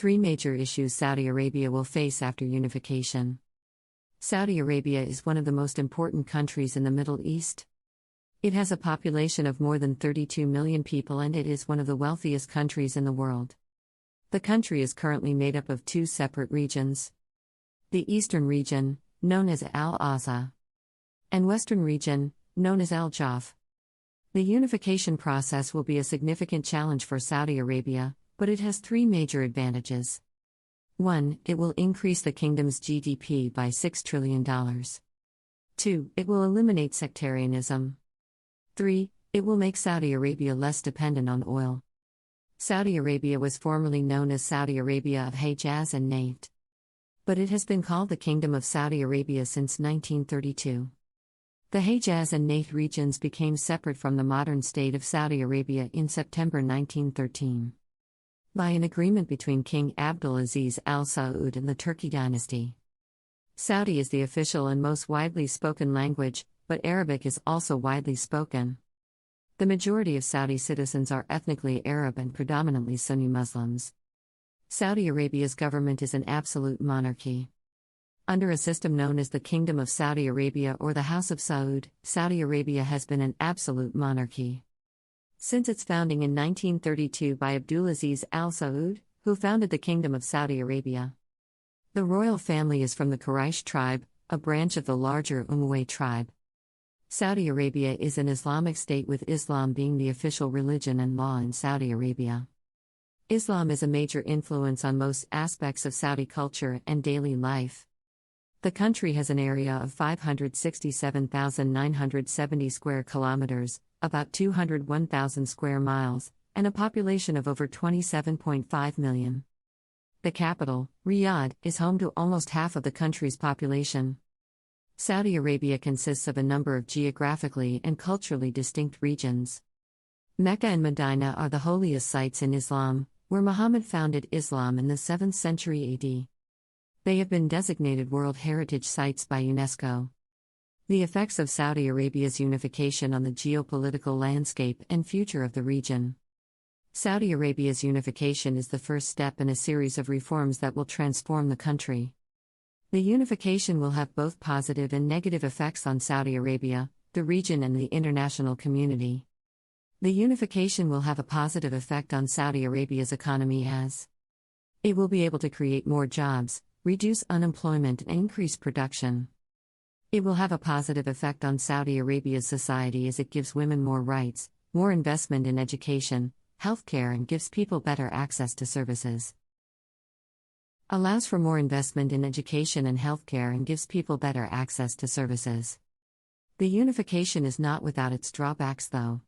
Three major issues Saudi Arabia will face after unification. Saudi Arabia is one of the most important countries in the Middle East. It has a population of more than 32 million people and it is one of the wealthiest countries in the world. The country is currently made up of two separate regions. The Eastern region, known as Al-Azza, and Western region, known as Al-Jaf. The unification process will be a significant challenge for Saudi Arabia, but it has three major advantages. 1. It will increase the kingdom's GDP by $6 trillion. 2. It will eliminate sectarianism. 3. It will make Saudi Arabia less dependent on oil. Saudi Arabia was formerly known as Saudi Arabia of Hejaz and Najd. But it has been called the Kingdom of Saudi Arabia since 1932. The Hejaz and Najd regions became separate from the modern state of Saudi Arabia in September 1913. By an agreement between King Abdulaziz Al Saud and the Turki dynasty. Saudi is the official and most widely spoken language, but Arabic is also widely spoken. The majority of Saudi citizens are ethnically Arab and predominantly Sunni Muslims. Saudi Arabia's government is an absolute monarchy. Under a system known as the Kingdom of Saudi Arabia or the House of Saud, Saudi Arabia has been an absolute monarchy since its founding in 1932 by Abdulaziz Al Saud, who founded the Kingdom of Saudi Arabia. The royal family is from the Quraysh tribe, a branch of the larger Umayyad tribe. Saudi Arabia is an Islamic state with Islam being the official religion and law in Saudi Arabia. Islam is a major influence on most aspects of Saudi culture and daily life. The country has an area of 567,970 square kilometers, about 201,000 square miles, and a population of over 27.5 million. The capital, Riyadh, is home to almost half of the country's population. Saudi Arabia consists of a number of geographically and culturally distinct regions. Mecca and Medina are the holiest sites in Islam, where Muhammad founded Islam in the 7th century AD. They have been designated World Heritage Sites by UNESCO. The effects of Saudi Arabia's unification on the geopolitical landscape and future of the region. Saudi Arabia's unification is the first step in a series of reforms that will transform the country. The unification will have both positive and negative effects on Saudi Arabia, the region, and the international community. The unification will have a positive effect on Saudi Arabia's economy as it will be able to create more jobs, reduce unemployment, and increase production. It will have a positive effect on Saudi Arabia's society as it gives women more rights, more investment in education, healthcare, and gives people better access to services. Allows for more investment in education and healthcare and gives people better access to services. The unification is not without its drawbacks, though.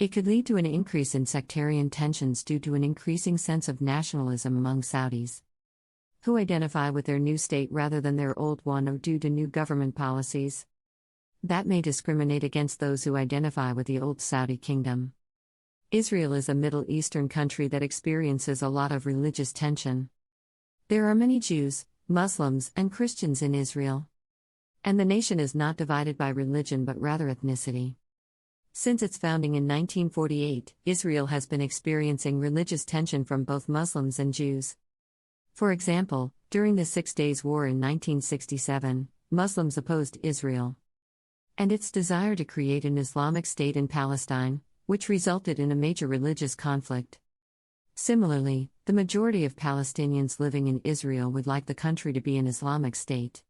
It could lead to an increase in sectarian tensions due to an increasing sense of nationalism among Saudis who identify with their new state rather than their old one, or due to new government policies that may discriminate against those who identify with the old Saudi kingdom. Israel is a Middle Eastern country that experiences a lot of religious tension. There are many Jews, Muslims, and Christians in Israel. And the nation is not divided by religion but rather ethnicity. Since its founding in 1948, Israel has been experiencing religious tension from both Muslims and Jews. For example, during the 6 Days War in 1967, Muslims opposed Israel and its desire to create an Islamic state in Palestine, which resulted in a major religious conflict. Similarly, the majority of Palestinians living in Israel would like the country to be an Islamic state.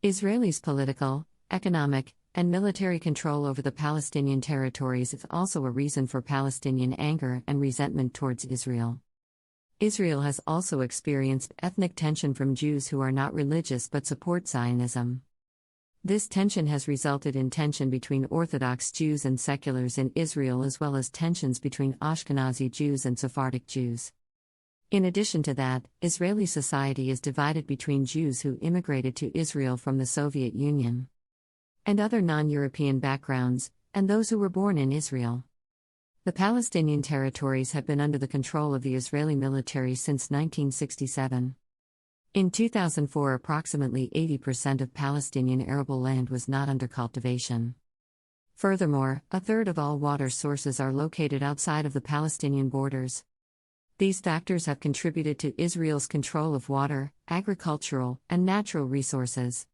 Israelis' political, economic, and military control over the Palestinian territories is also a reason for Palestinian anger and resentment towards Israel. Israel has also experienced ethnic tension from Jews who are not religious but support Zionism. This tension has resulted in tension between Orthodox Jews and seculars in Israel, as well as tensions between Ashkenazi Jews and Sephardic Jews. In addition to that, Israeli society is divided between Jews who immigrated to Israel from the Soviet Union and other non-European backgrounds, and those who were born in Israel. The Palestinian territories have been under the control of the Israeli military since 1967. In 2004, approximately 80% of Palestinian arable land was not under cultivation. Furthermore, a third of all water sources are located outside of the Palestinian borders. These factors have contributed to Israel's control of water, agricultural, and natural resources.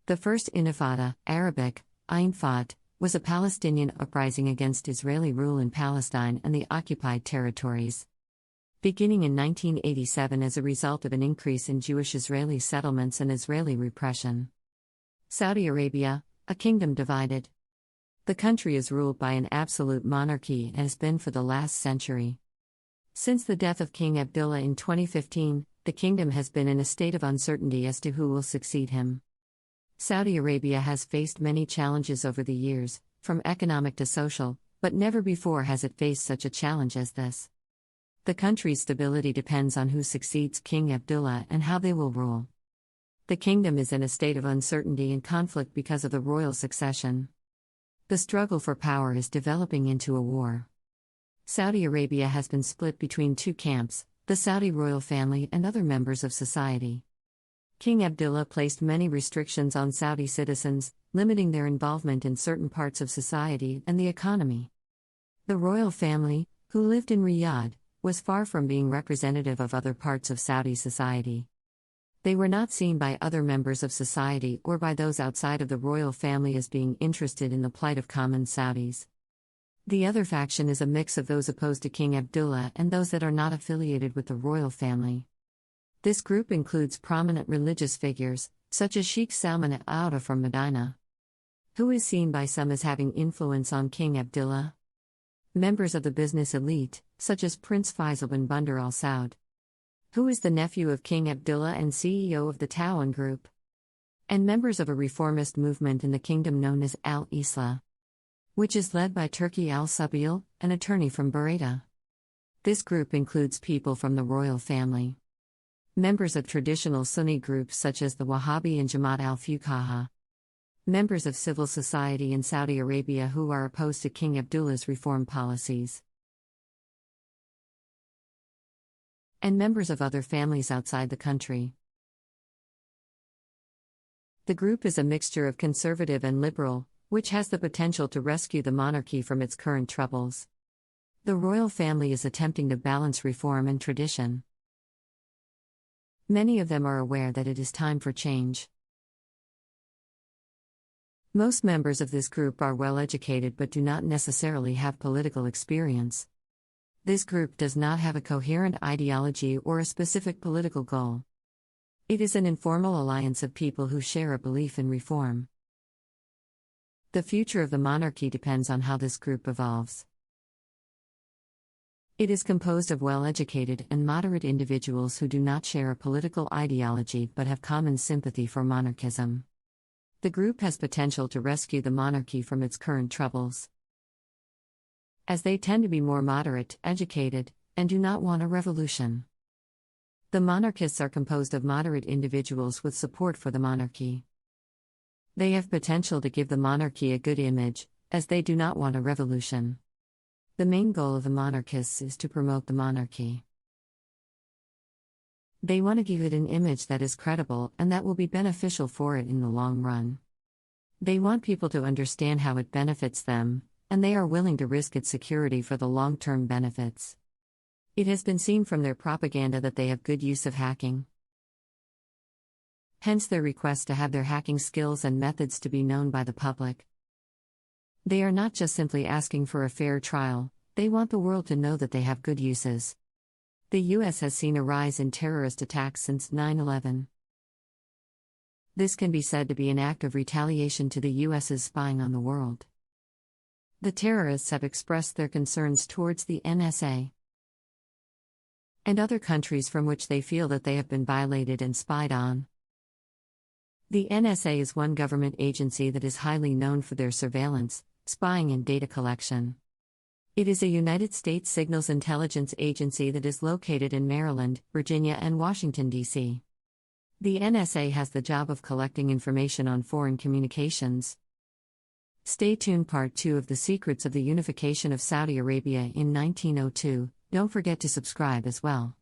The first Intifada, Arabic, Ain Fat, was a Palestinian uprising against Israeli rule in Palestine and the occupied territories. Beginning in 1987 as a result of an increase in Jewish Israeli settlements and Israeli repression. Saudi Arabia, a kingdom divided. The country is ruled by an absolute monarchy and has been for the last century. Since the death of King Abdullah in 2015, the kingdom has been in a state of uncertainty as to who will succeed him. Saudi Arabia has faced many challenges over the years, from economic to social, but never before has it faced such a challenge as this. The country's stability depends on who succeeds King Abdullah and how they will rule. The kingdom is in a state of uncertainty and conflict because of the royal succession. The struggle for power is developing into a war. Saudi Arabia has been split between two camps, the Saudi royal family and other members of society. King Abdullah placed many restrictions on Saudi citizens, limiting their involvement in certain parts of society and the economy. The royal family, who lived in Riyadh, was far from being representative of other parts of Saudi society. They were not seen by other members of society or by those outside of the royal family as being interested in the plight of common Saudis. The other faction is a mix of those opposed to King Abdullah and those that are not affiliated with the royal family. This group includes prominent religious figures, such as Sheikh Salman al-Auda from Medina, who is seen by some as having influence on King Abdullah. Members of the business elite, such as Prince Faisal bin Bandar Al Saud, who is the nephew of King Abdullah and CEO of the Tawan Group, and members of a reformist movement in the kingdom known as Al-Islah, which is led by Turki al-Sabil, an attorney from Buraydah. This group includes people from the royal family, members of traditional Sunni groups such as the Wahhabi and Jamaat al-Fuqaha, members of civil society in Saudi Arabia who are opposed to King Abdullah's reform policies, and members of other families outside the country. The group is a mixture of conservative and liberal, which has the potential to rescue the monarchy from its current troubles. The royal family is attempting to balance reform and tradition. Many of them are aware that it is time for change. Most members of this group are well educated but do not necessarily have political experience. This group does not have a coherent ideology or a specific political goal. It is an informal alliance of people who share a belief in reform. The future of the monarchy depends on how this group evolves. It is composed of well-educated and moderate individuals who do not share a political ideology but have common sympathy for monarchism. The group has potential to rescue the monarchy from its current troubles, as they tend to be more moderate, educated, and do not want a revolution. The monarchists are composed of moderate individuals with support for the monarchy. They have potential to give the monarchy a good image, as they do not want a revolution. The main goal of the monarchists is to promote the monarchy. They want to give it an image that is credible and that will be beneficial for it in the long run. They want people to understand how it benefits them, and they are willing to risk its security for the long-term benefits. It has been seen from their propaganda that they have good use of hacking. Hence their request to have their hacking skills and methods to be known by the public. They are not just simply asking for a fair trial, they want the world to know that they have good uses. The U.S. has seen a rise in terrorist attacks since 9/11. This can be said to be an act of retaliation to the U.S.'s spying on the world. The terrorists have expressed their concerns towards the NSA and other countries from which they feel that they have been violated and spied on. The NSA is one government agency that is highly known for their surveillance, spying and data collection. It is a United States signals intelligence agency that is located in Maryland, Virginia, and Washington, D.C. The NSA has the job of collecting information on foreign communications. Stay tuned. Part 2 of The Secrets of the Unification of Saudi Arabia in 1902. Don't forget to subscribe as well.